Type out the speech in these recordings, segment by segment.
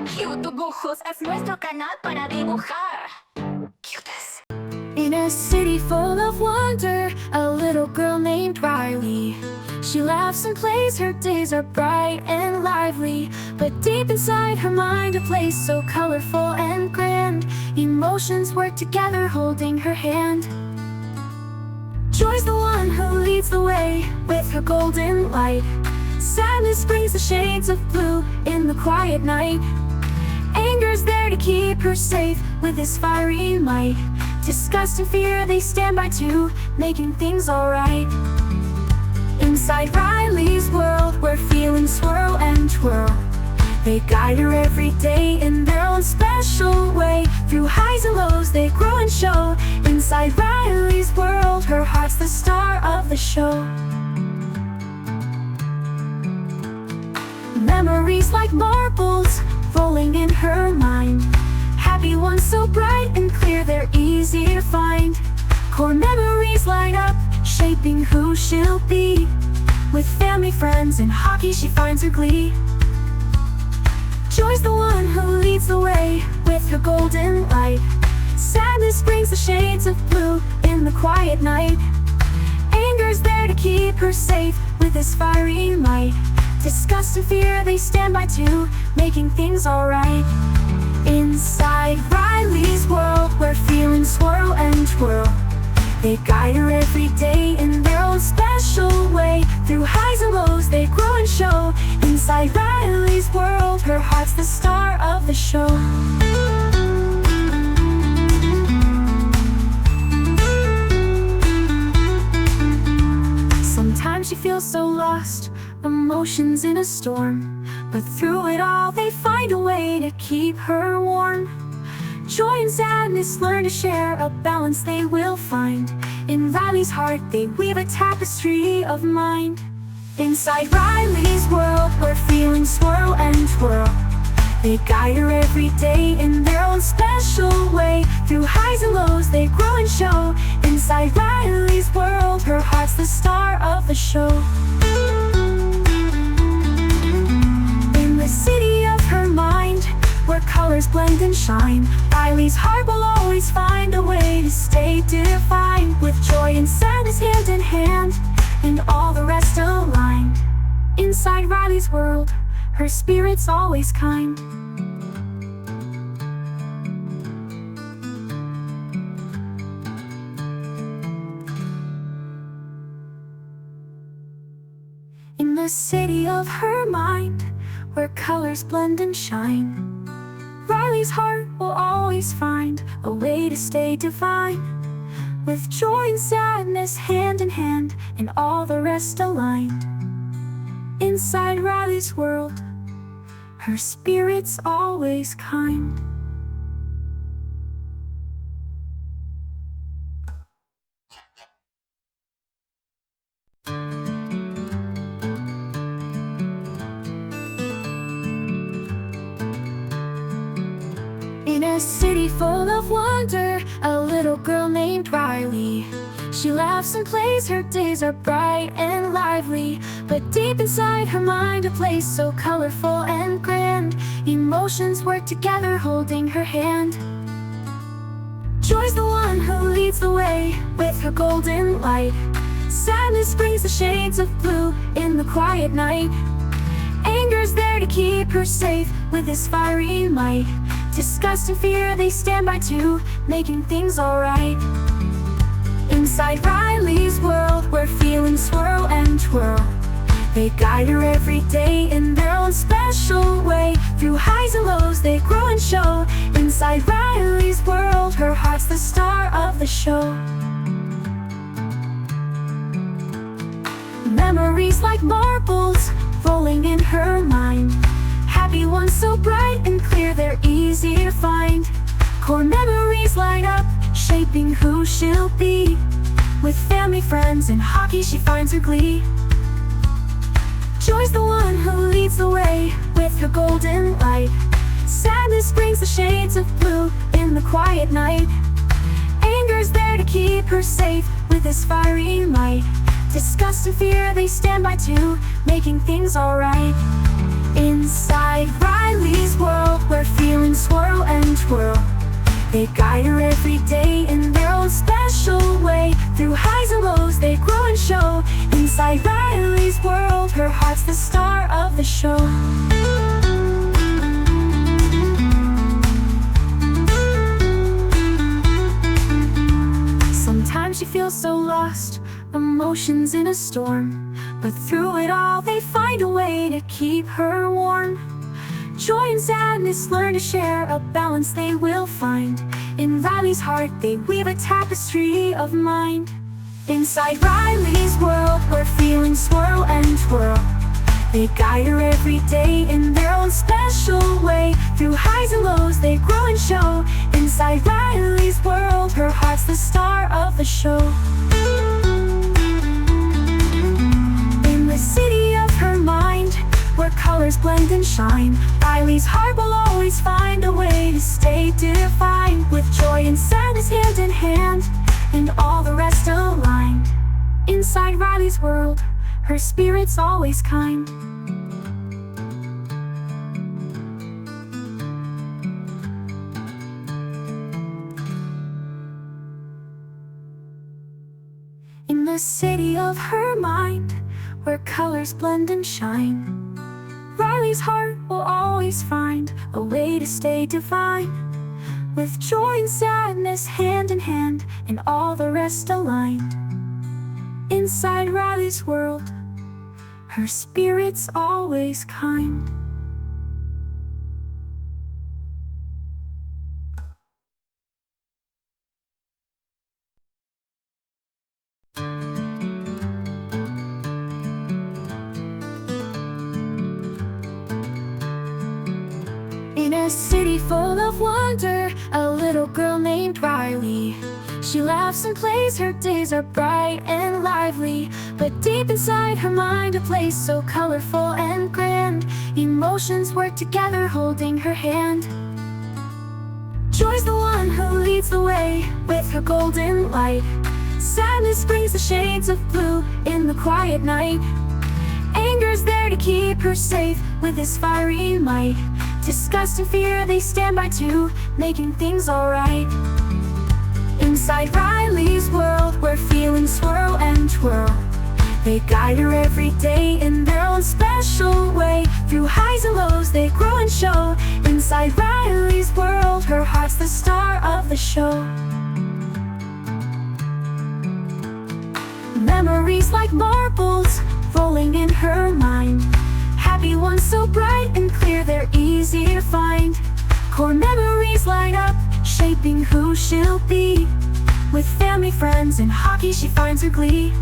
Cute Dibujos es nuestro canal para dibujar. Cutes. In a city full of wonder, a little girl named Riley. She laughs and plays, her days are bright and lively. But deep inside her mind, a place so colorful and grand. Emotions work together, holding her hand. Joy's the one who leads the way with her golden light. Sadness brings the shades of blue in the quiet night. Anger's there to keep her safe with his fiery might. Disgust and fear, they stand by too, making things alright. Inside Riley's world, where feelings swirl and twirl, they guide her every day in their own special way. Through highs and lows, they grow and show. Inside Riley's world, her heart's the star of the show. Memories like marbles rolling in her mind. Happy ones so bright and clear, they're easy to find. Core memories light up, shaping who she'll be. With family, friends, and hockey, she finds her glee. Joy's the one who leads the way with her golden light. Sadness brings the shades of blue in the quiet night. Anger's there to keep her safe with his fiery might. Disgust and fear, they stand by too, making things alright. Inside Riley's world, where feelings swirl and twirl, they guide her every day in their own special way. Through highs and lows, they grow and show. Inside Riley's world, her heart's the star of the show. Sometimes she feels so lost, emotions in a storm. But through it all, they find a way to keep her warm. Joy and sadness learn to share, a balance they will find. In Riley's heart, they weave a tapestry of mind. Inside Riley's world, where feelings swirl and twirl, they guide her every day in their own special way. Through highs and lows, they grow and show. Inside Riley's world, her heart's the star of the show. City of her mind, where colors blend and shine, Riley's heart will always find a way to stay defined. With joy and sadness hand in hand, and all the rest aligned. Inside Riley's world, her spirit's always kind. In the city of her mind, where colors blend and shine, Riley's heart will always find a way to stay divine. With joy and sadness hand in hand, and all the rest aligned. Inside Riley's world, her spirit's always kind. In a city full of wonder, a little girl named Riley. She laughs and plays, her days are bright and lively. But deep inside her mind, a place so colorful and grand. Emotions work together, holding her hand. Joy's the one who leads the way with her golden light. Sadness brings the shades of blue in the quiet night. Anger's there to keep her safe with his fiery might. Disgust and fear, they stand by too, making things alright. Inside Riley's world, where feelings swirl and twirl, they guide her every day in their own special way. Through highs and lows, they grow and show. Inside Riley's world, her heart's the star of the show. Memories like marbles rolling in her mind. Happy ones so bright and clear, they're easy to find. Core memories light up, shaping who she'll be. With family, friends, and hockey, she finds her glee. Joy's the one who leads the way with her golden light. Sadness brings the shades of blue in the quiet night. Anger's there to keep her safe with his fiery might. Disgust and fear, they stand by too, making things alright. Inside Riley's world, where They guide her every day in their own special way. Through highs and lows they grow and show. Inside Riley's world, her heart's the star of the show. Sometimes she feels so lost, emotions in a storm, but through it all they find a way to keep her warm. Joy and sadness learn to share, a balance they will find. In Riley's heart they weave a tapestry of mind. Inside Riley's world, where feelings swirl and twirl, they guide her every day in their own special way. Through highs and lows they grow and show. Inside Riley's world, her heart's the star of the show. In the city of her mind, where colors blend and shine, Riley's heart will always find a way to stay defined. With joy and sadness hand in hand, and all the rest aligned. Inside Riley's world, her spirit's always kind. In the city of her mind, where colors blend and shine, Riley's heart will always find a way to stay divine. With joy and sadness hand in hand, and all the rest aligned. Inside Riley's world, her spirit's always kind. In a city full of wonder, a little girl named Riley. She laughs and plays, her days are bright and lively. But deep inside her mind, a place so colorful and grand. Emotions work together, holding her hand. Joy's the one who leads the way with her golden light. Sadness brings the shades of blue in the quiet night. Anger's there to keep her safe with his fiery might. Disgust and fear, they stand by too, making things alright. Inside Riley's world, where feelings swirl and twirl, they guide her every day in their own special way. Through highs and lows they grow and show. Inside Riley's world, her heart's the star of the show. Memories like marbles rolling in her mind. Happy ones so bright and clear, they're easy to find. Core memories light up, shaping who she'll be. With family, friends, and hockey she finds her glee.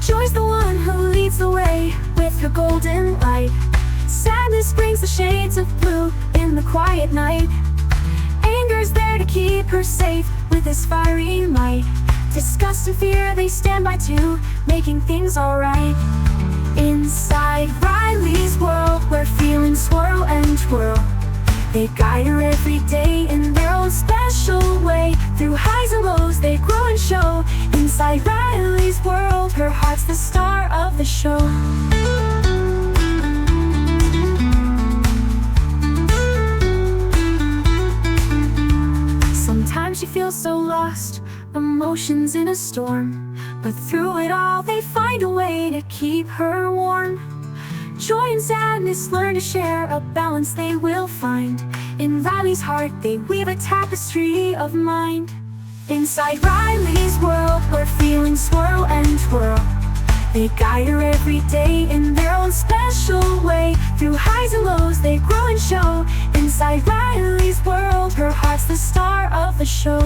Joy's the one who leads the way with her golden light. Sadness brings the shades of blue in the quiet night. Anger's there to keep her safe with his fiery might. Disgust and fear, they stand by too, making things alright. Inside Riley's world, where feelings swirl and twirl, they guide her every day in their own special way. Through highs and lows they grow and show. Inside Riley's world, her heart's the star of the show. Sometimes she feels so lost, emotions in a storm, but through it all they find a way to keep her warm. Joy and sadness learn to share, a balance they will find. In Riley's heart they weave a tapestry of mind. Inside Riley's world, where feelings swirl and twirl, they guide her every day in their own special way. Through highs and lows they grow and show. Inside Riley's world, her heart's the star of the show.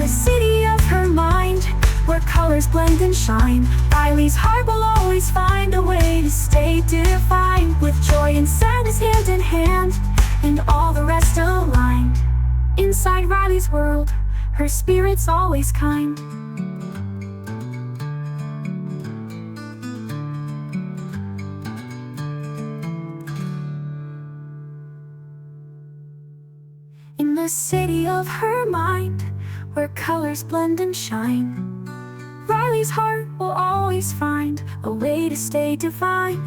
City of her mind, where colors blend and shine, Riley's heart will always find a way to stay defined. With joy and sadness hand in hand, and all the rest aligned. Inside Riley's world, her spirit's always kind. In the city of her mind, where colors blend and shine, Riley's heart will always find a way to stay divine.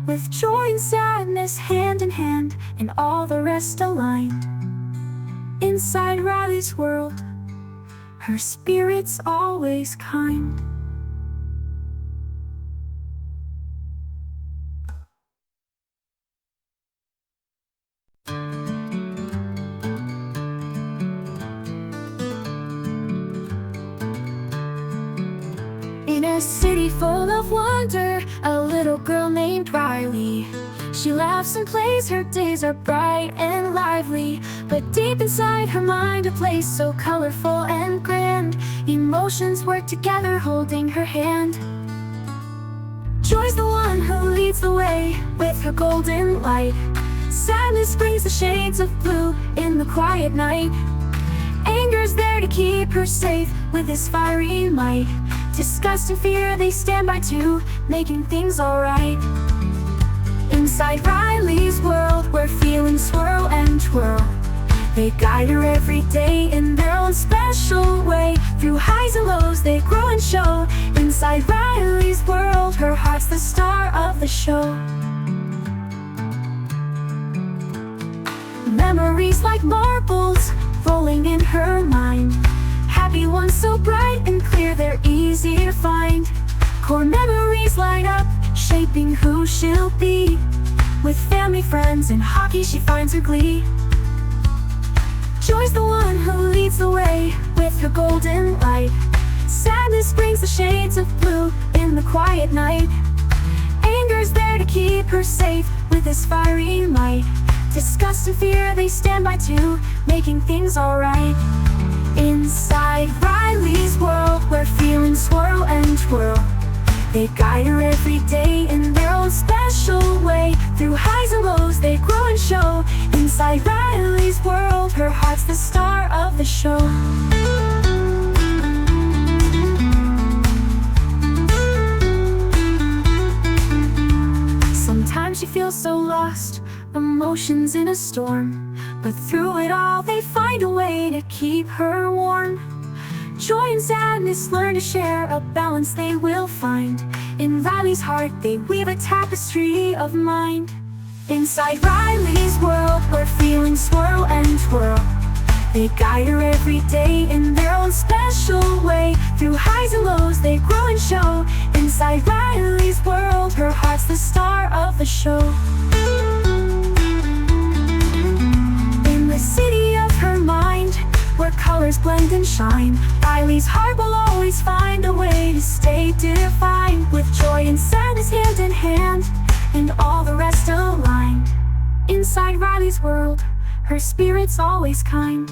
with joy and sadness hand in hand, and all the rest aligned. Inside Riley's world, her spirit's always kind. In a city full of wonder, a little girl named Riley. She laughs and plays, her days are bright and lively. But deep inside her mind, a place so colorful and grand. Emotions work together, holding her hand. Joy's the one who leads the way with her golden light. Sadness brings the shades of blue in the quiet night. Anger's there to keep her safe with his fiery might. Disgust and fear, they stand by too, making things alright. Inside Riley's world, where feelings swirl and twirl, they guide her every day in their own special way. Through highs and lows, they grow and show. Inside Riley's world, her heart's the star of the show. Memories like marbles rolling in her mind. Happy ones so bright and clear, they're easy to find. Core memories light up, shaping who she'll be. With family, friends, and hockey, she finds her glee. Joy's the one who leads the way with her golden light. Sadness brings the shades of blue in the quiet night. Anger's there to keep her safe with his fiery might. Disgust and fear, they stand by too, making things alright. Inside Riley's world, where feelings swirl and twirl, they guide her every day in their own special way. Through highs and lows, they grow and show. Inside Riley's world, her heart's the star of the show. Sometimes she feels so lost, emotions in a storm. But through it all, they find a way to keep her warm. Joy and sadness learn to share, a balance they will find. In Riley's heart, they weave a tapestry of mind. Inside Riley's world, where feelings swirl and twirl, they guide her every day in their own special way. Through highs and lows, they grow and show. Inside Riley's world, her heart's the star of the show. City of her mind, where colors blend and shine, Riley's heart will always find a way to stay defined. With joy and sadness hand in hand, and all the rest aligned. Inside Riley's world, her spirit's always kind.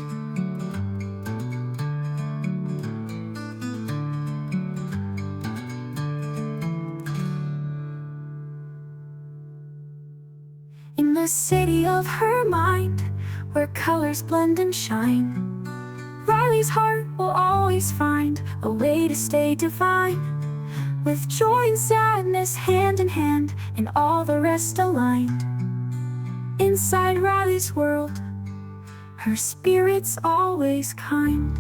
In the city of her mind, where colors blend and shine, Riley's heart will always find a way to stay divine. With joy and sadness hand in hand, and all the rest aligned. Inside Riley's world, her spirit's always kind.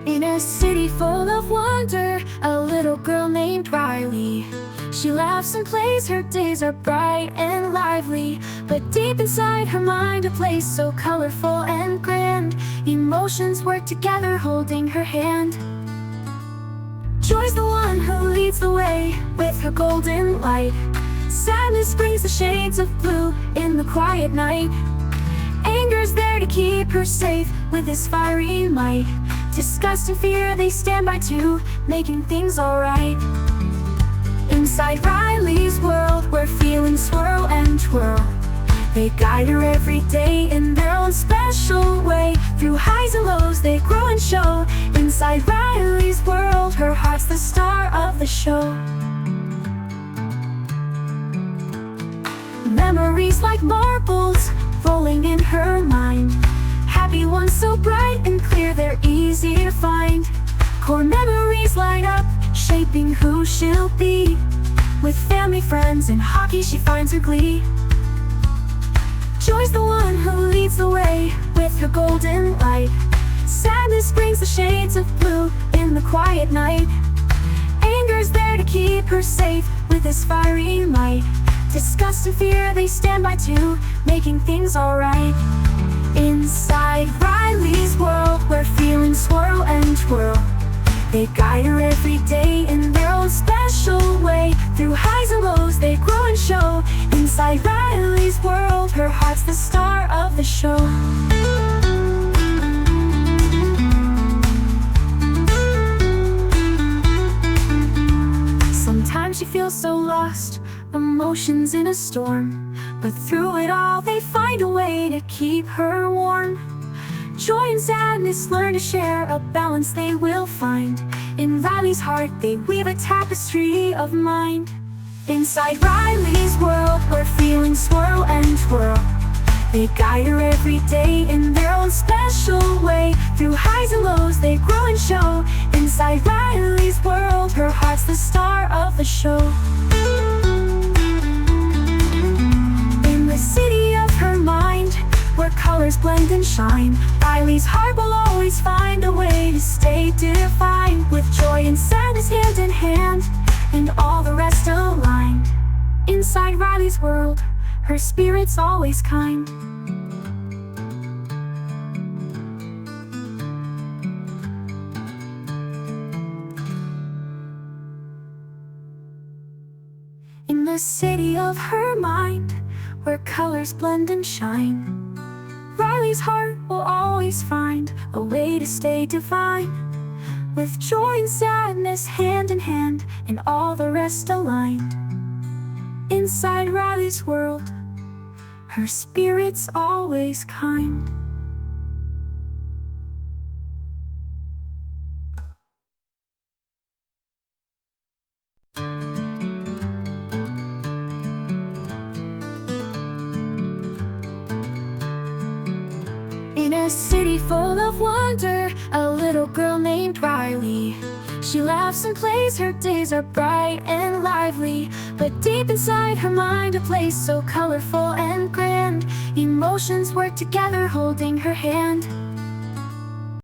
In a city full of wonder, a little girl named Riley. She laughs and plays, her days are bright and lively. But deep inside her mind, a place so colorful and grand. Emotions work together, holding her hand. Joy's the one who leads the way with her golden light. Sadness brings the shades of blue in the quiet night. Anger's there to keep her safe with his fiery might. Disgust and fear, they stand by too, making things alright. Inside Riley's world, where feelings swirl and twirl, they guide her every day in their own special way. Through highs and lows, they grow and show. Inside Riley's world, her heart's the star of the show. Memories like marbles rolling in her mind. Happy ones so bright and clear, they're easy to find. Core memories light up, shaping who she'll be. With family, friends, in hockey she finds her glee. Joy's the one who leads the way with her golden light. Sadness brings the shades of blue in the quiet night. Anger's there to keep her safe with his fiery might. Disgust and fear, they stand by too, making things alright. Inside Riley's world, where feelings swirl and twirl, they guide her every day in their own special way. Through highs and lows they grow and show. Inside Riley's world, her heart's the star of the show. Sometimes she feels so lost, emotions in a storm, but through it all they find a way to keep her warm. Joy and sadness learn to share, a balance they will find. In Riley's heart they weave a tapestry of mind. Inside Riley's world, where feelings swirl and twirl, they guide her every day in their own special way. Through highs and lows they grow and show. Inside Riley's world, her heart's the star of the show. In the city of her mind, where colors blend and shine, Riley's heart will always find a way to stay defined. With joy and sadness hand in hand, and all the rest aligned. Inside Riley's world, her spirit's always kind. In the city of her mind, where colors blend and shine, Riley's heart will always find a way to stay divine. With joy and sadness hand in hand, and all the rest aligned. Inside Riley's world, her spirit's always kind. In a city full of wonder, a little girl named Riley. She laughs and plays, her days are bright and lively. But deep inside her mind, a place so colorful and grand. Emotions work together, holding her hand.